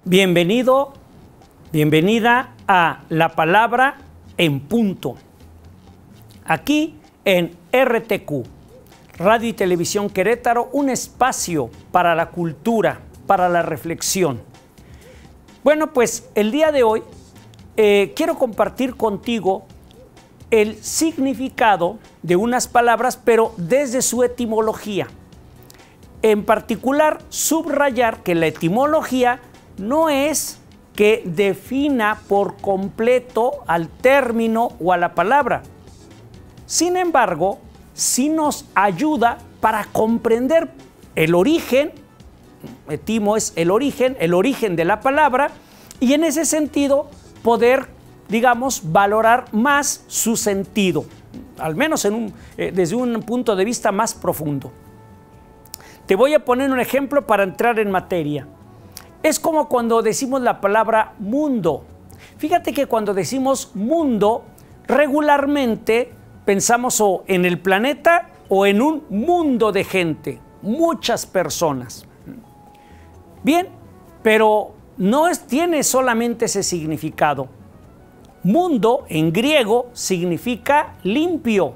Bienvenido, bienvenida a La Palabra en Punto. Aquí en RTQ, Radio y Televisión Querétaro, un espacio para la cultura, para la reflexión. Bueno, pues el día de hoy quiero compartir contigo el significado de unas palabras, pero desde su etimología. En particular, subrayar que la etimología no es que defina por completo al término o a la palabra. Sin embargo, sí nos ayuda para comprender el origen, etimo es el origen de la palabra, y en ese sentido poder, digamos, valorar más su sentido, al menos desde un punto de vista más profundo. Te voy a poner un ejemplo para entrar en materia. Es como cuando decimos la palabra mundo. Fíjate que cuando decimos mundo, regularmente pensamos o en el planeta o en un mundo de gente, muchas personas. Bien, pero no tiene solamente ese significado. Mundo en griego significa limpio,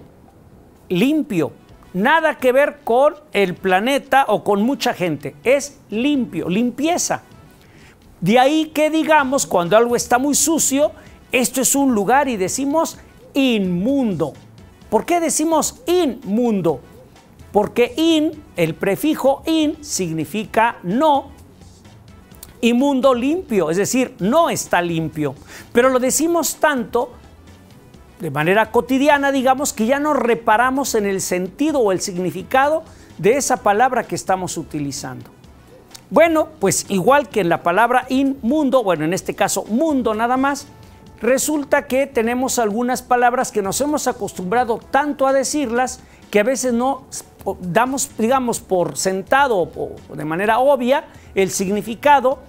limpio. Nada que ver con el planeta o con mucha gente, es limpio, limpieza. De ahí que digamos, cuando algo está muy sucio, esto es un lugar y decimos inmundo. ¿Por qué decimos inmundo? Porque el prefijo in significa no, y mundo limpio, es decir, no está limpio. Pero lo decimos tanto, de manera cotidiana, digamos, que ya no reparamos en el sentido o el significado de esa palabra que estamos utilizando. Bueno, pues igual que en la palabra inmundo, bueno, en este caso mundo nada más, resulta que tenemos algunas palabras que nos hemos acostumbrado tanto a decirlas que a veces no damos, digamos, por sentado o de manera obvia el significado,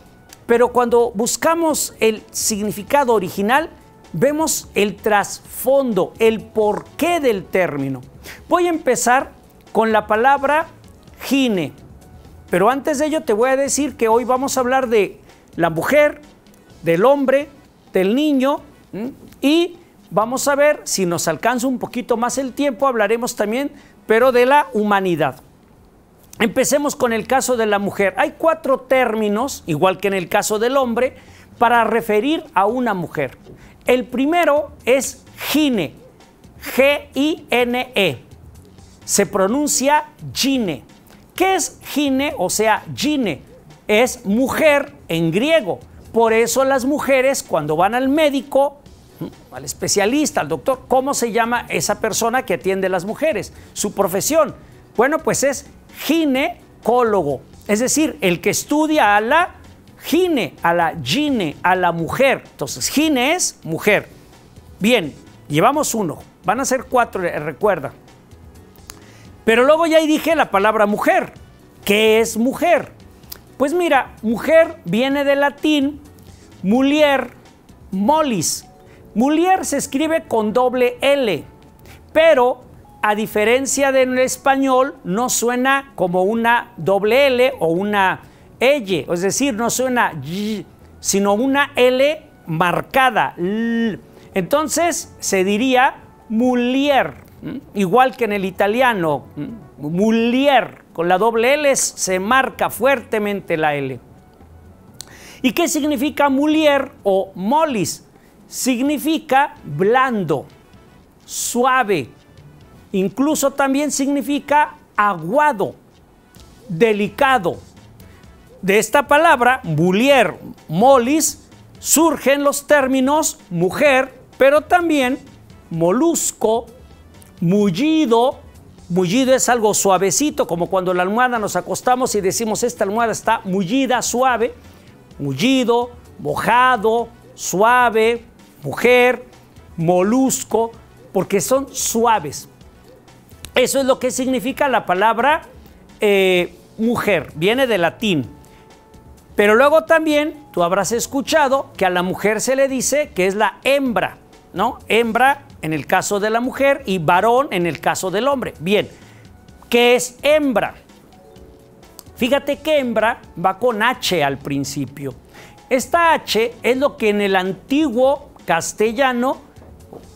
pero cuando buscamos el significado original, vemos el trasfondo, el porqué del término. Voy a empezar con la palabra gine. Pero antes de ello te voy a decir que hoy vamos a hablar de la mujer, del hombre, del niño, y vamos a ver si nos alcanza un poquito más el tiempo, hablaremos también, pero de la humanidad. Empecemos con el caso de la mujer. Hay 4 términos, igual que en el caso del hombre, para referir a una mujer. El primero es gine, G-I-N-E. Se pronuncia gine. ¿Qué es gine? O sea, gine es mujer en griego. Por eso las mujeres cuando van al médico, al especialista, al doctor, ¿cómo se llama esa persona que atiende a las mujeres? Su profesión. Bueno, pues es ginecólogo. Es decir, el que estudia a la gine, a la gine, a la mujer. Entonces, gine es mujer. Bien, llevamos 1. Van a ser 4, recuerda. Pero luego ya dije la palabra mujer. ¿Qué es mujer? Pues mira, mujer viene del latín mulier, mollis. Mulier se escribe con doble L, pero a diferencia del español no suena como una doble L o una L, es decir, no suena y, sino una L marcada. Entonces se diría mulier. Igual que en el italiano, mulier, con la doble L se marca fuertemente la L. ¿Y qué significa mulier o mollis? Significa blando, suave, incluso también significa aguado, delicado. De esta palabra, mulier, mollis, surgen los términos mujer, pero también molusco, mullido. Mullido es algo suavecito, como cuando la almohada nos acostamos y decimos esta almohada está mullida, suave. Mullido, mojado, suave, mujer, molusco, porque son suaves. Eso es lo que significa la palabra mujer, viene del latín. Pero luego también tú habrás escuchado que a la mujer se le dice que es la hembra, ¿no? Hembra en el caso de la mujer y varón en el caso del hombre. Bien, ¿qué es hembra? Fíjate que hembra va con H al principio. Esta H es lo que en el antiguo castellano,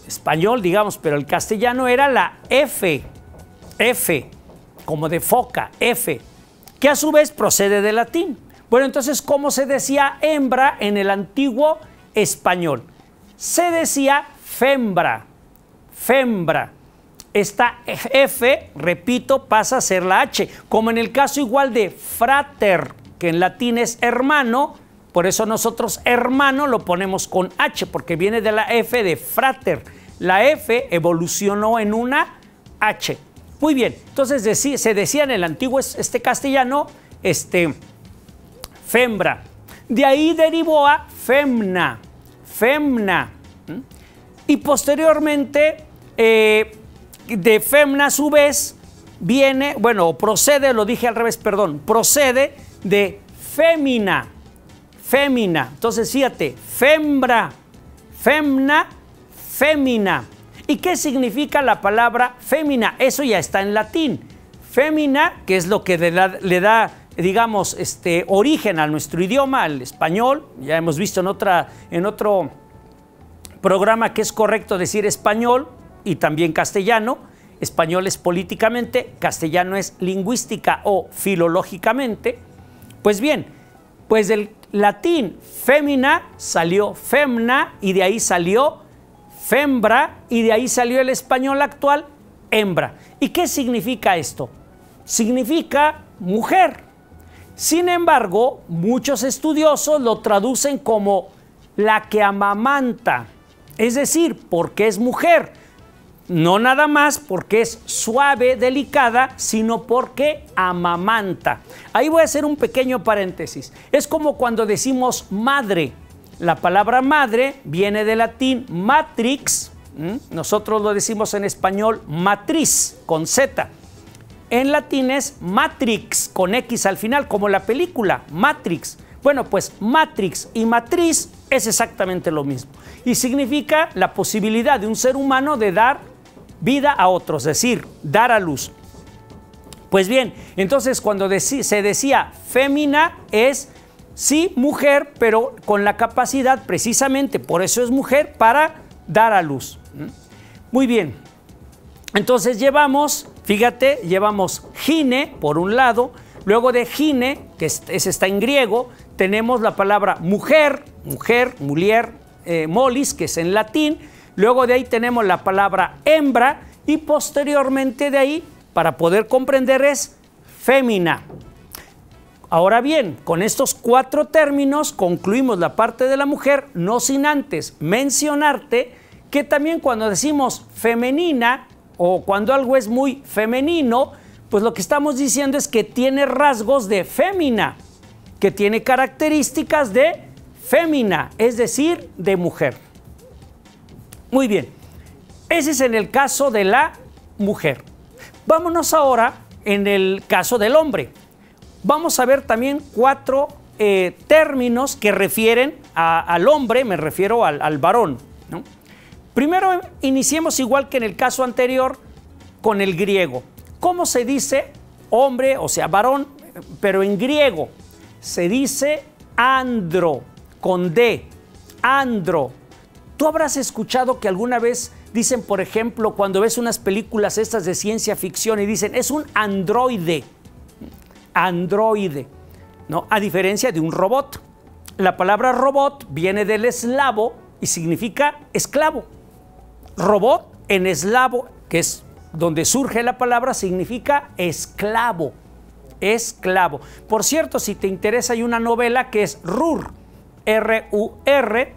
español digamos, pero el castellano era la F, como de foca, F, que a su vez procede del latín. Bueno, entonces, ¿cómo se decía hembra en el antiguo español? Se decía fembra, fembra. Esta F, repito, pasa a ser la H, como en el caso igual de frater, que en latín es hermano, por eso nosotros hermano lo ponemos con H, porque viene de la F de frater. La F evolucionó en una H. Muy bien, entonces se decía en el antiguo castellano, fembra. De ahí derivó a femna, femna. Y posteriormente, de femna a su vez, viene, bueno, procede, lo dije al revés, perdón, procede de fémina, fémina. Entonces, fíjate, fembra, femna, fémina. ¿Y qué significa la palabra fémina? Eso ya está en latín. Fémina, que es lo que le da, digamos, origen a nuestro idioma, al español. Ya hemos visto en otro programa que es correcto decir español y también castellano. Español es políticamente, castellano es lingüística o filológicamente. Pues bien, pues del latín fémina salió femna y de ahí salió fembra y de ahí salió el español actual hembra. ¿Y qué significa esto? Significa mujer. Sin embargo, muchos estudiosos lo traducen como la que amamanta, es decir, porque es mujer. No nada más porque es suave, delicada, sino porque amamanta. Ahí voy a hacer un pequeño paréntesis. Es como cuando decimos madre. La palabra madre viene del latín matrix. Nosotros lo decimos en español matriz, con Z. En latín es matrix, con X al final, como la película Matrix. Bueno, pues matrix y matriz es exactamente lo mismo. Y significa la posibilidad de un ser humano de dar vida a otros, es decir, dar a luz. Pues bien, entonces cuando se decía fémina es, sí, mujer, pero con la capacidad precisamente, por eso es mujer, para dar a luz. Muy bien, entonces llevamos, fíjate, llevamos gine por un lado, luego de gine, que ese está en griego, tenemos la palabra mujer, mulier, molis, que es en latín. Luego de ahí tenemos la palabra hembra y posteriormente de ahí, para poder comprender, es fémina. Ahora bien, con estos 4 términos concluimos la parte de la mujer, no sin antes mencionarte que también cuando decimos femenina o cuando algo es muy femenino, pues lo que estamos diciendo es que tiene rasgos de fémina, que tiene características de fémina, es decir, de mujer. Muy bien, ese es en el caso de la mujer. Vámonos ahora en el caso del hombre. Vamos a ver también 4 términos que refieren al hombre, me refiero al varón, ¿no? Primero iniciemos igual que en el caso anterior con el griego. ¿Cómo se dice hombre, o sea, varón, pero en griego? Se dice andro, con D, andro. ¿Tú habrás escuchado que alguna vez dicen, por ejemplo, cuando ves unas películas estas de ciencia ficción y dicen, es un androide? Androide, ¿no? A diferencia de un robot. La palabra robot viene del eslavo y significa esclavo. Robot en eslavo, que es donde surge la palabra, significa esclavo. Esclavo. Por cierto, si te interesa, hay una novela que es RUR, R-U-R,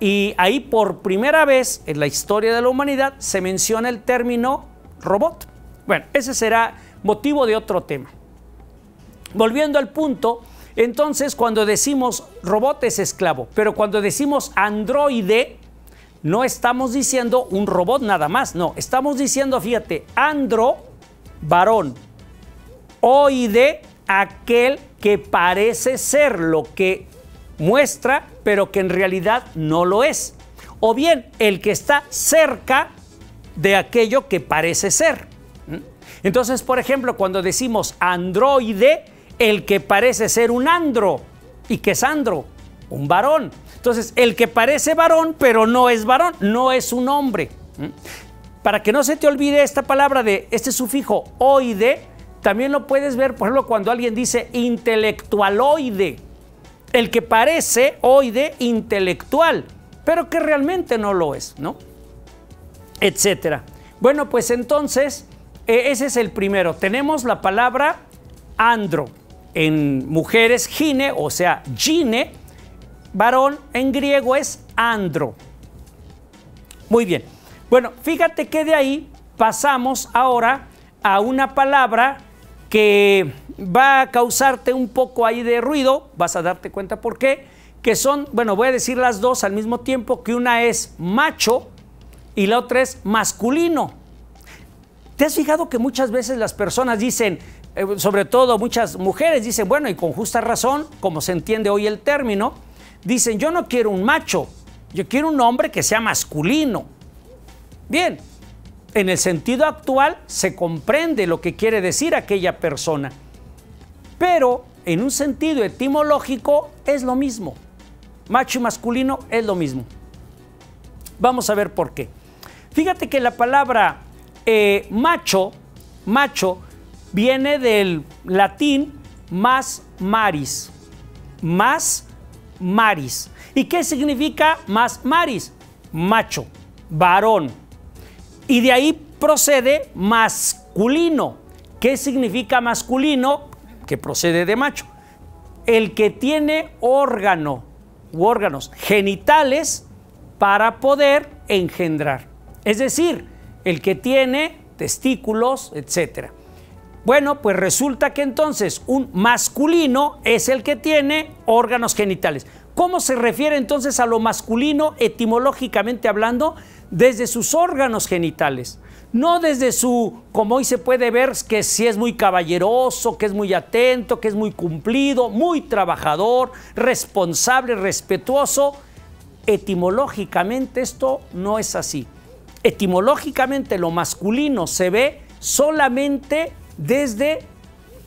y ahí por primera vez en la historia de la humanidad se menciona el término robot. Bueno, ese será motivo de otro tema. Volviendo al punto, entonces cuando decimos robot es esclavo, pero cuando decimos androide, no estamos diciendo un robot nada más, no, estamos diciendo, fíjate, andro, varón, oide, aquel que parece ser lo que muestra, pero que en realidad no lo es. O bien, el que está cerca de aquello que parece ser. Entonces, por ejemplo, cuando decimos androide, el que parece ser un andro. ¿Y qué es andro? un varón. Entonces, el que parece varón, pero no es varón, no es un hombre. Para que no se te olvide esta palabra de este sufijo oide, también lo puedes ver, por ejemplo, cuando alguien dice intelectualoide. El que parece oide, intelectual, pero que realmente no lo es, ¿no? Etcétera. Bueno, pues entonces, ese es el primero. Tenemos la palabra andro. En mujeres, gine, o sea, gine. Varón en griego es andro. Muy bien. Bueno, fíjate que de ahí pasamos ahora a una palabra que va a causarte un poco ahí de ruido, vas a darte cuenta por qué, que son, bueno, voy a decir las dos al mismo tiempo, que una es macho y la otra es masculino. ¿Te has fijado que muchas veces las personas dicen, sobre todo muchas mujeres dicen, bueno, y con justa razón, como se entiende hoy el término, dicen, yo no quiero un macho, yo quiero un hombre que sea masculino? Bien, en el sentido actual se comprende lo que quiere decir aquella persona, pero en un sentido etimológico es lo mismo. Macho y masculino es lo mismo. Vamos a ver por qué. Fíjate que la palabra macho viene del latín mas maris. Mas maris. ¿Y qué significa mas maris? Macho, varón. Y de ahí procede masculino. ¿Qué significa masculino? Que procede de macho. El que tiene órganos genitales para poder engendrar. Es decir, el que tiene testículos, etc. Bueno, pues resulta que entonces un masculino es el que tiene órganos genitales. ¿Cómo se refiere entonces a lo masculino etimológicamente hablando? Desde sus órganos genitales, no desde su, como hoy se puede ver, que si es muy caballeroso, que es muy atento, que es muy cumplido, muy trabajador, responsable, respetuoso. Etimológicamente esto no es así. Etimológicamente lo masculino se ve solamente desde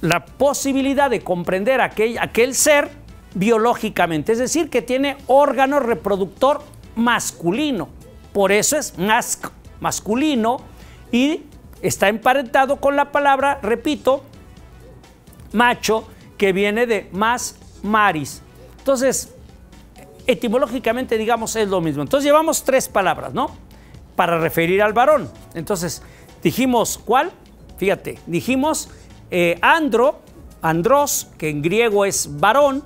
la posibilidad de comprender aquel ser biológicamente, es decir, que tiene órgano reproductor masculino. Por eso es masculino y está emparentado con la palabra, repito, macho, que viene de mas maris. Entonces, etimológicamente, digamos, es lo mismo. Entonces, llevamos tres palabras, ¿no? Para referir al varón. Entonces, dijimos, ¿cuál? Fíjate, dijimos andros, que en griego es varón.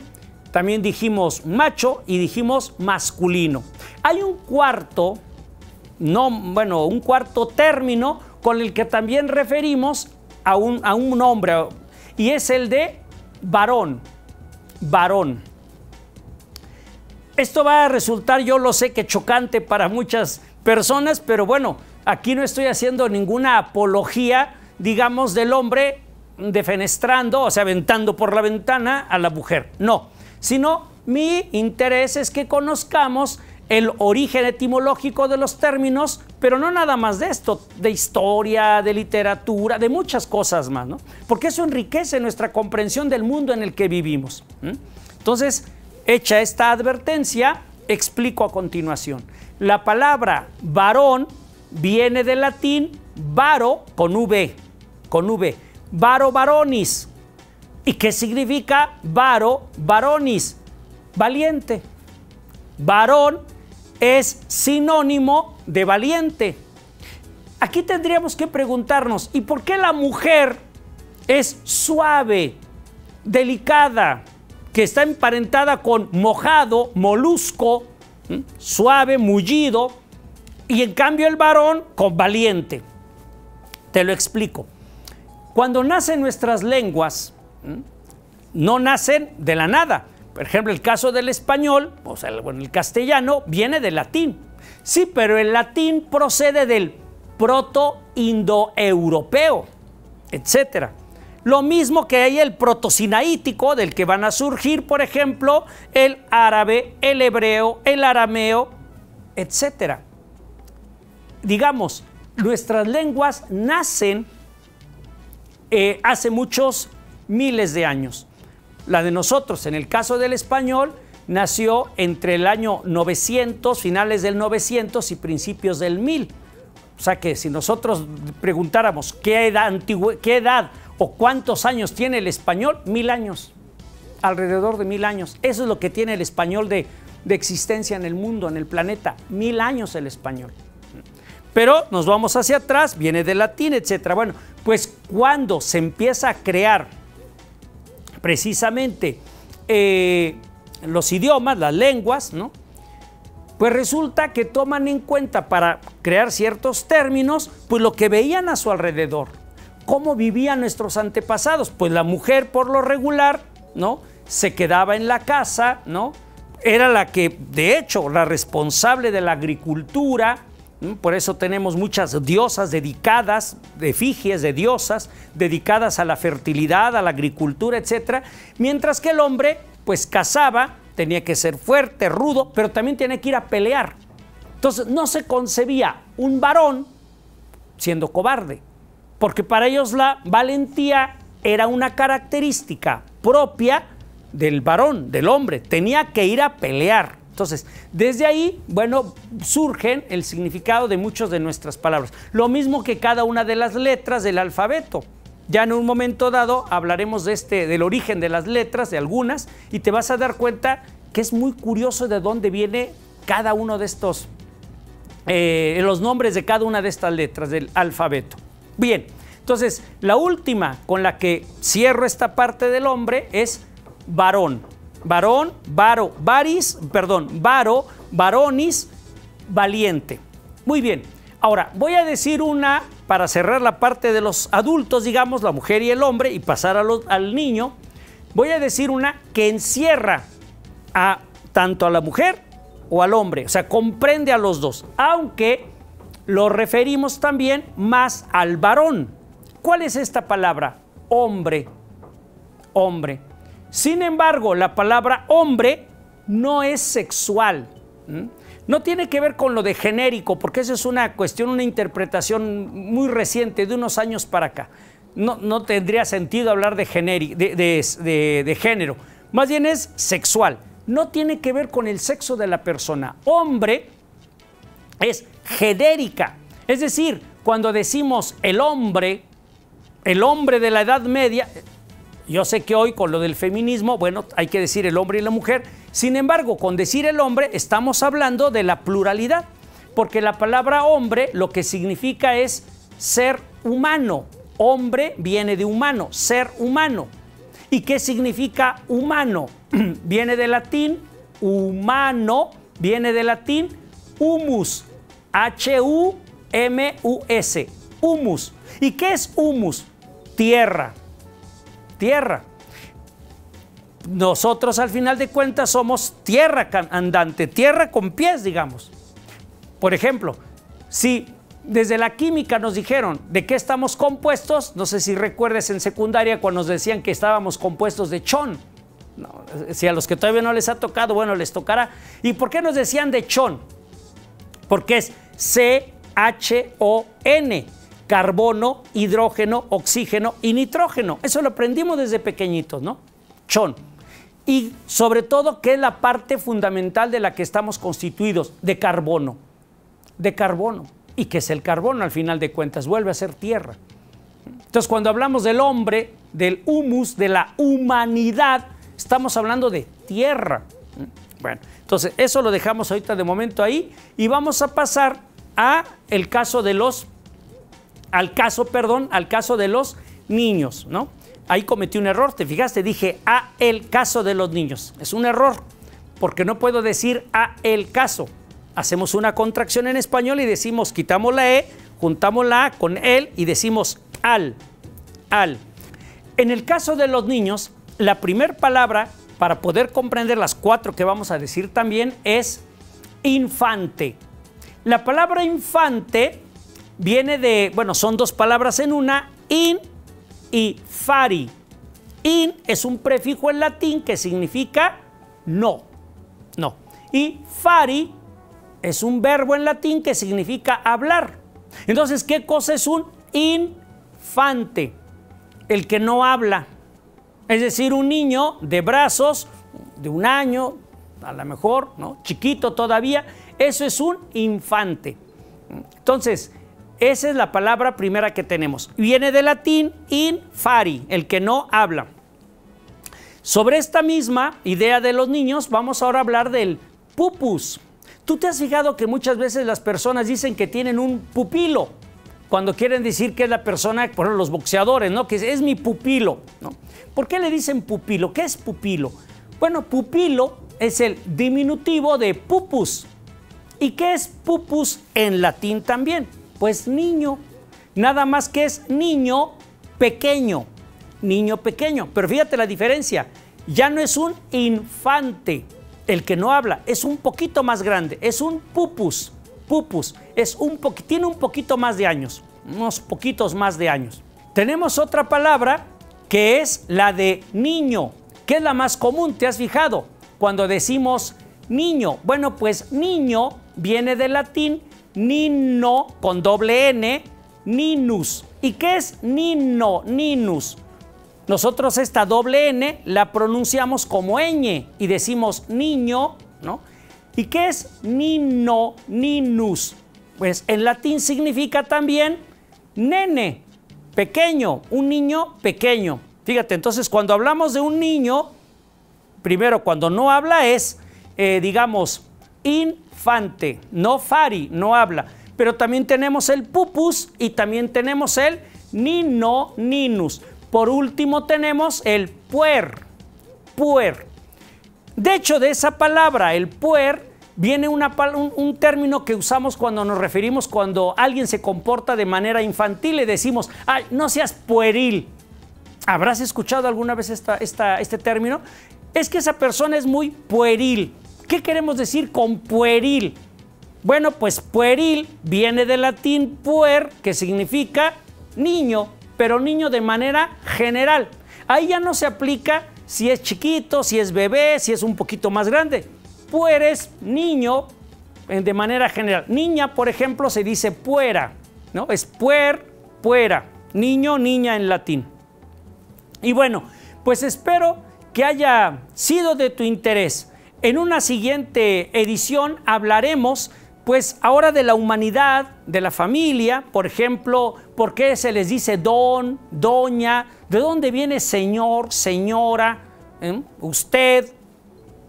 También dijimos macho y dijimos masculino. Hay un cuarto un cuarto término con el que también referimos a un hombre, y es el de varón. Varón. Esto va a resultar, yo lo sé, que chocante para muchas personas, pero bueno, aquí no estoy haciendo ninguna apología, digamos, del hombre defenestrando, o sea, aventando por la ventana a la mujer. No, sino mi interés es que conozcamos el origen etimológico de los términos, pero no nada más de esto, de historia, de literatura, de muchas cosas más, ¿no? Porque eso enriquece nuestra comprensión del mundo en el que vivimos. Entonces, hecha esta advertencia, explico a continuación. La palabra varón viene del latín varo con V, varo varonis. ¿Y qué significa varo varonis? Valiente. Varón es sinónimo de valiente. Aquí tendríamos que preguntarnos, ¿y por qué la mujer es suave, delicada, que está emparentada con mojado, molusco, suave, mullido, y en cambio el varón con valiente? Te lo explico. Cuando nacen nuestras lenguas, no nacen de la nada. Por ejemplo, el caso del español, o sea, el castellano, viene del latín. Sí, pero el latín procede del proto-indoeuropeo, etc. Lo mismo que hay el proto-sinaítico, del que van a surgir, por ejemplo, el árabe, el hebreo, el arameo, etc. Digamos, nuestras lenguas nacen hace muchos miles de años. La de nosotros, en el caso del español, nació entre el año 900, finales del 900 y principios del 1000. O sea que si nosotros preguntáramos qué edad o cuántos años tiene el español, 1000 años, alrededor de 1000 años. Eso es lo que tiene el español de existencia en el mundo, en el planeta, 1000 años el español. Pero nos vamos hacia atrás, viene del latín, etcétera. Bueno, pues cuando se empieza a crear precisamente los idiomas, las lenguas, ¿no? Pues resulta que toman en cuenta para crear ciertos términos, pues lo que veían a su alrededor. ¿Cómo vivían nuestros antepasados? Pues la mujer por lo regular, ¿no? Se quedaba en la casa, ¿no? Era la que, de hecho, la responsable de la agricultura. Por eso tenemos muchas diosas dedicadas, efigies de diosas, dedicadas a la fertilidad, a la agricultura, etc. Mientras que el hombre, pues cazaba, tenía que ser fuerte, rudo, pero también tenía que ir a pelear. Entonces no se concebía un varón siendo cobarde, porque para ellos la valentía era una característica propia del varón, del hombre, tenía que ir a pelear. Entonces, desde ahí, bueno, surgen el significado de muchas de nuestras palabras. Lo mismo que cada una de las letras del alfabeto. Ya en un momento dado hablaremos del origen de las letras, de algunas, y te vas a dar cuenta que es muy curioso de dónde viene cada uno de estos, los nombres de cada una de estas letras del alfabeto. Bien, entonces, la última con la que cierro esta parte del hombre es varón. Varón, varo, varis, perdón, varo, varonis, valiente. Muy bien. Ahora, voy a decir una para cerrar la parte de los adultos, digamos, la mujer y el hombre, y pasar al niño. Voy a decir una que encierra tanto a la mujer o al hombre, o sea, comprende a los dos, aunque lo referimos también más al varón. ¿Cuál es esta palabra? Hombre. Hombre. Sin embargo, la palabra hombre no es sexual. No tiene que ver con lo de genérico, porque eso es una cuestión, una interpretación muy reciente, de unos años para acá. No tendría sentido hablar de género. Más bien es sexual. No tiene que ver con el sexo de la persona. Hombre es genérica. Es decir, cuando decimos el hombre de la Edad Media. Yo sé que hoy con lo del feminismo, bueno, hay que decir el hombre y la mujer. Sin embargo, con decir el hombre estamos hablando de la pluralidad, porque la palabra hombre lo que significa es ser humano. Hombre viene de humano, ser humano. ¿Y qué significa humano? Viene del latín, humano, viene del latín humus, H-U-M-U-S, humus. ¿Y qué es humus? Tierra. Tierra. Nosotros al final de cuentas somos tierra andante, tierra con pies, digamos. Por ejemplo, si desde la química nos dijeron de qué estamos compuestos, no sé si recuerdes en secundaria cuando nos decían que estábamos compuestos de chon. No, si a los que todavía no les ha tocado, bueno, les tocará. ¿Y por qué nos decían de chon? Porque es C-H-O-N. Carbono, hidrógeno, oxígeno y nitrógeno. Eso lo aprendimos desde pequeñitos, ¿no? Chon. Y sobre todo, ¿qué es la parte fundamental de la que estamos constituidos? De carbono. De carbono. ¿Y qué es el carbono? Al final de cuentas, vuelve a ser tierra. Entonces, cuando hablamos del hombre, del humus, de la humanidad, estamos hablando de tierra. Bueno, entonces, eso lo dejamos ahorita de momento ahí y vamos a pasar al caso de los niños, ¿no? Ahí cometí un error, te fijaste, dije el caso de los niños. Es un error, porque no puedo decir el caso. Hacemos una contracción en español y decimos, quitamos la E, juntamos la A con el y decimos al. En el caso de los niños, la primera palabra, para poder comprender las 4 que vamos a decir también, es infante. La palabra infante viene de, bueno, son 2 palabras en una, in y fari. In es un prefijo en latín que significa no. Y fari es un verbo en latín que significa hablar. Entonces, ¿qué cosa es un infante? El que no habla. Es decir, un niño de brazos, de 1 año, a lo mejor, ¿no? Chiquito todavía, eso es un infante. Entonces, esa es la palabra primera que tenemos. Viene del latín infari, el que no habla. Sobre esta misma idea de los niños, vamos ahora a hablar del pupus. ¿Tú te has fijado que muchas veces las personas dicen que tienen un pupilo? Cuando quieren decir que es la persona, por ejemplo, los boxeadores, ¿no? Que es mi pupilo, ¿no? ¿Por qué le dicen pupilo? ¿Qué es pupilo? Bueno, pupilo es el diminutivo de pupus. ¿Y qué es pupus en latín también? Pues niño, nada más que es niño pequeño, pero fíjate la diferencia, ya no es un infante el que no habla, es un poquito más grande, es un pupus, tiene un poquito más de años, unos poquitos más de años. Tenemos otra palabra que es la de niño, que es la más común, ¿te has fijado? Cuando decimos niño, bueno, pues niño viene del latín nino con doble N, ninus. ¿Y qué es nino, ninus? Nosotros esta doble N la pronunciamos como ñ y decimos niño, ¿no? ¿Y qué es nino, ninus? Pues en latín significa también nene, pequeño, un niño pequeño. Fíjate, entonces cuando hablamos de un niño, primero cuando no habla es, digamos, infante, no fari, no habla. Pero también tenemos el pupus y también tenemos el nino, ninus. Por último tenemos el puer. De hecho, de esa palabra, el puer, viene un término que usamos cuando nos referimos cuando alguien se comporta de manera infantil. Le decimos, ay, no seas pueril. ¿Habrás escuchado alguna vez este término? Es que esa persona es muy pueril. ¿Qué queremos decir con pueril? Bueno, pues pueril viene del latín puer, que significa niño, pero niño de manera general. Ahí ya no se aplica si es chiquito, si es bebé, si es un poquito más grande. Puer es niño de manera general. Niña, por ejemplo, se dice puera, ¿no? Es puer, puera. Niño, niña en latín. Y bueno, pues espero que haya sido de tu interés. En una siguiente edición hablaremos, pues ahora de la humanidad, de la familia, por ejemplo, por qué se les dice don, doña, de dónde viene señor, señora, usted,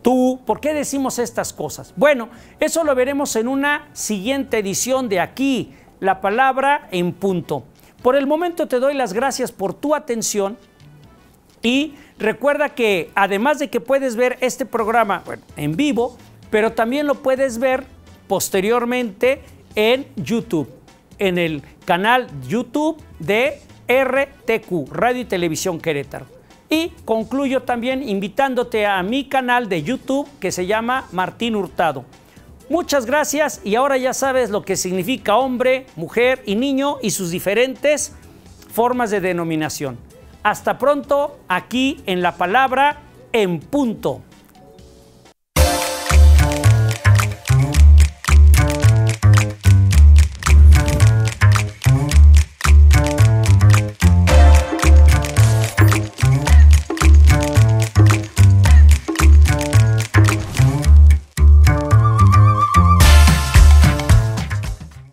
tú, ¿por qué decimos estas cosas? Bueno, eso lo veremos en una siguiente edición de Aquí, la palabra en punto. Por el momento te doy las gracias por tu atención. Y recuerda que además de que puedes ver este programa en vivo, pero también lo puedes ver posteriormente en YouTube, en el canal YouTube de RTQ, Radio y Televisión Querétaro. Y concluyo también invitándote a mi canal de YouTube que se llama Martín Hurtado. Muchas gracias y ahora ya sabes lo que significa hombre, mujer y niño y sus diferentes formas de denominación. Hasta pronto, aquí en La Palabra en Punto.